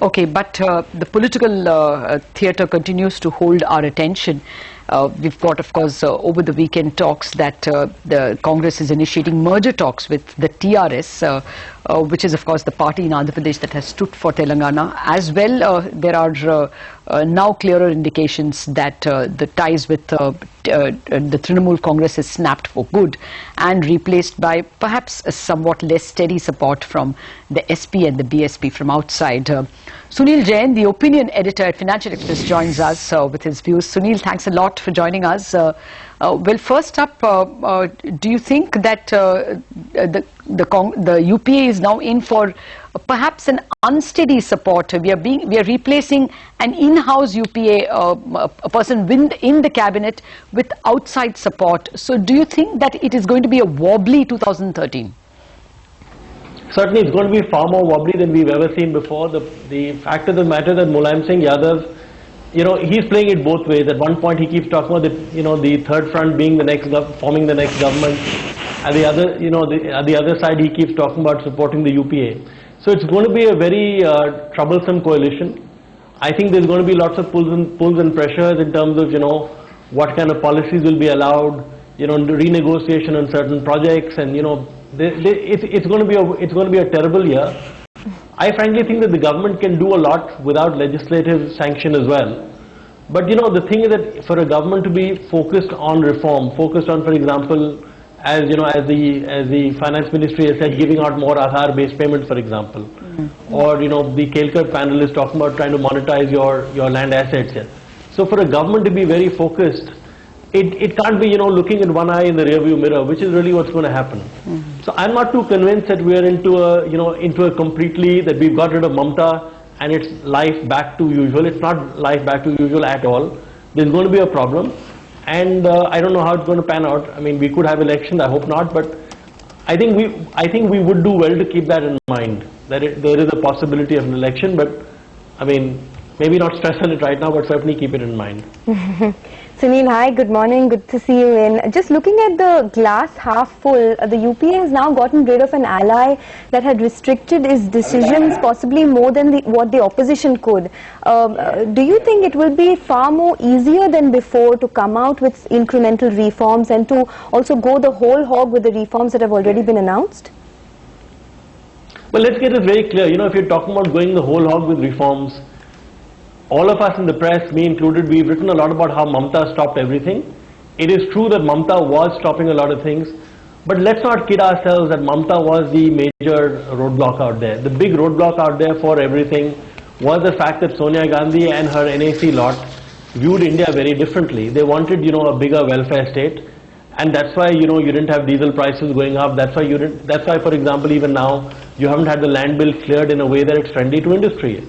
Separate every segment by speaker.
Speaker 1: Okay, but the political theatre continues to hold our attention. We've got, of course, over the weekend talks that the Congress is initiating merger talks with the TRS, which is, of course, the party in Andhra Pradesh that has stood for Telangana. As well, there are now clearer indications that the ties with the Trinamool Congress is snapped for good and replaced by perhaps a somewhat less steady support from the SP and the BSP from outside. Sunil Jain, the opinion editor at Financial Express, joins us with his views. Sunil, thanks a lot for joining us. Well, first up, do you think that the UPA is now in for perhaps an unsteady support? We are replacing an in-house UPA, a person in the cabinet with outside support. So, do you think that it is going to be a wobbly 2013?
Speaker 2: Certainly, it's going to be far more wobbly than we've ever seen before. The fact of the matter that Mulayam Singh Yadav, he's playing it both ways. At one point, he keeps talking about the third front being the next, forming the next government. At the other, at the other side, he keeps talking about supporting the UPA. So it's going to be a very troublesome coalition. I think there's going to be lots of pulls and pressures in terms of what kind of policies will be allowed, renegotiation on certain projects, and it's going to be a terrible year. I frankly think that the government can do a lot without legislative sanction as well. But the thing is that for a government to be focused on reform, focused on, for example, as the finance ministry has said, giving out more Aadhaar-based payments, for example, or the Kelkar panel is talking about trying to monetize your land assets. Yeah. So for a government to be very focused, it can't be looking in one eye in the rearview mirror, which is really what's going to happen. So I'm not too convinced that we are into a completely, that we've got rid of Mamta and it's life back to usual. It's not life back to usual at all. There's going to be a problem, and I don't know how it's going to pan out. I mean, we could have elections. I hope not, but I think we would do well to keep that in mind. That there is a possibility of an election, but I mean, maybe not stress on it right now, but certainly keep it in mind.
Speaker 3: Sunil, hi, good morning, good to see you in. Just looking at the glass half full, the UPA has now gotten rid of an ally that had restricted its decisions possibly more than what the opposition could. Do you think it will be far more easier than before to come out with incremental reforms and to also go the whole hog with the reforms that have already been announced?
Speaker 2: Well, let's get it very clear. If you're talking about going the whole hog with reforms, all of us in the press, me included, we've written a lot about how Mamta stopped everything. It is true that Mamta was stopping a lot of things, but let's not kid ourselves that Mamta was the major roadblock out there. The big roadblock out there for everything was the fact that Sonia Gandhi and her NAC lot viewed India very differently. They wanted, a bigger welfare state, and that's why, you didn't have diesel prices going up. That's why, for example, even now, you haven't had the land bill cleared in a way that it's friendly to industry.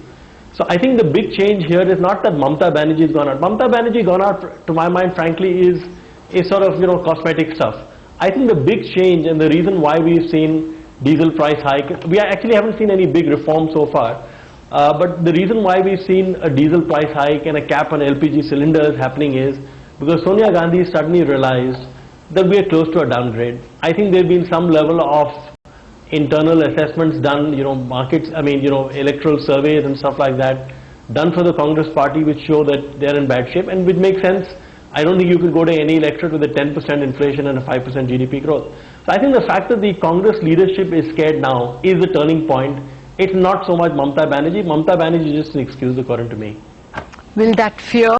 Speaker 2: So I think the big change here is not that Mamta Banerjee has gone out. Mamta Banerjee gone out, to my mind, frankly, is sort of, cosmetic stuff. I think the big change and the reason why we've seen diesel price hike, we actually haven't seen any big reform so far, but the reason why we've seen a diesel price hike and a cap on LPG cylinders happening is because Sonia Gandhi suddenly realized that we are close to a downgrade. I think there have been some level of internal assessments done, electoral surveys and stuff like that, done for the Congress party, which show that they're in bad shape, and which makes sense. I don't think you could go to any electorate with a 10% inflation and a 5% GDP growth. So I think the fact that the Congress leadership is scared now is the turning point. It's not so much Mamta Banerjee. Mamta Banerjee is just an excuse, according to me.
Speaker 1: Will that fear